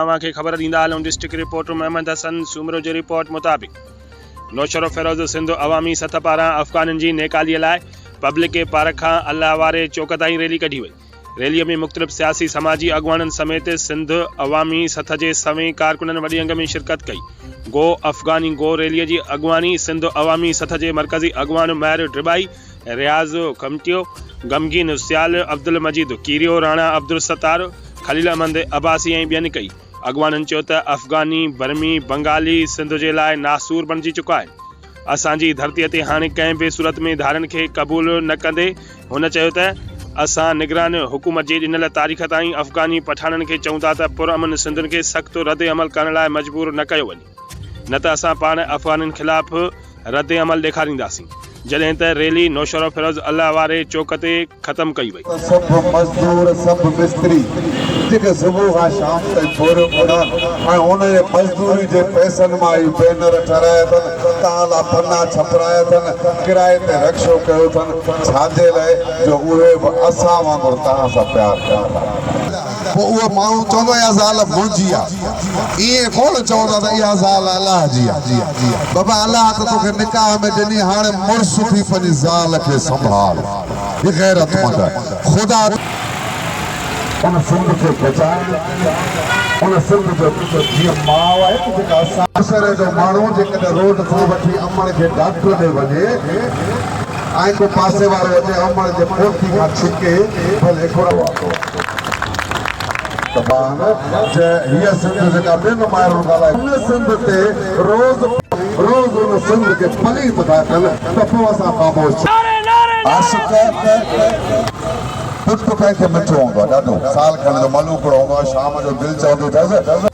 के खबर ॾींदा हलूं। डिस्ट्रिक्ट रिपोर्टर मोहम्मद हसन सूमरो जी रिपोर्ट मुताबिक़ नौशरो फेरोज़ सिंध अवामी सतह पारां अफ़गाननि जी नेकालीअ लाइ पब्लिक पार्क खां अल्लाह वारे चौक ताईं रैली कढी वई। रैलीअ में मुख़्तलिफ़ सियासी समाजी अॻुवाननि समेत सिंध अवामी सतह जे सवें कारकुननि वॾी अंग में शिरकत कई। गो अफ़गानी गो रैलीअ जी अॻुवानी सिंध अवामी सतह जे मरकज़ी अॻुवान महर ड्रिबाई, रियाज़ कमटियो, गमगीन सियाल, अब्दुल मजीद कीरियो, राणा अब्दुल सत्तार, खलील अहमद अब्बासी ऐं ॿियनि कई। अॻुवाननि चयो त अफ़गानी, बर्मी, बंगाली सिंध जे लाइ नासूर बणिजी चुका आहिनि। असांजी धरतीअ ते हाणे कंहिं बि सूरत में धारनि खे क़बूल न कंदे हुन चयो त असां निगरान हुकूमत जी ॾिनल तारीख़ ताईं अफ़गानी पठाणनि खे चऊं था त पुरअमन सिंधुनि खे सख़्तु रद्द अमल करण लाइ मजबूर न कयो वञे, न त असां पाण अफ़गाननि ख़िलाफ़ रद्द अमल ॾेखारींदासीं। जॾहिं त रैली नौशरो फेरोज़ अल्लाह वारे चौक ते ख़त्म कई वई। सब मजदूर, सब मिस्त्री जेके सुबुह खां शाम ताईं पूरो ऐं उन जे मजदूरी जे पैसनि मां ई बैनर ठाराया अथनि, ताला पन्ना छपराया अथनि, किराए ते रक्शो कयो अथनि। छाजे लाइ? जो उहे बि असां वांगुरु तव्हां सां प्यार कनि था। पोइ उहो माण्हू चवंदो इहा ज़ाल मुंहिंजी आहे, ईअं कोन चवंदा त इहा ज़ाल अलाह जी आहे। बाबा अलाह त तोखे निकाह में ॾिनी, हाणे मुड़ुस थी पंहिंजी ज़ाल खे संभाल। ये गैरतमंद है। खुदा उन सिंध खे बचाए, उन सिंध जो जीअं माउ आहे न जेका असां जो माण्हू जेकॾहिं रोड खां वठी अमण खे डॉक्टर ॾे वञे ऐं को पासे वारो अचे अमण जे पोठी खां छिके भले हिकिड़ो हीअ सिंध जेका ॿिनि माइरूं ॻाल्हाए उन सिंध ते रोज़ उन सिंध खे पलीत था कनि त पोइ असां ख़ामोश पुट कंहिंखे मिठो हूंदो आहे, ॾाढो साल खण जो मलूकड़ो हूंदो आहे, शाम जो दिलि चवंदो अथसि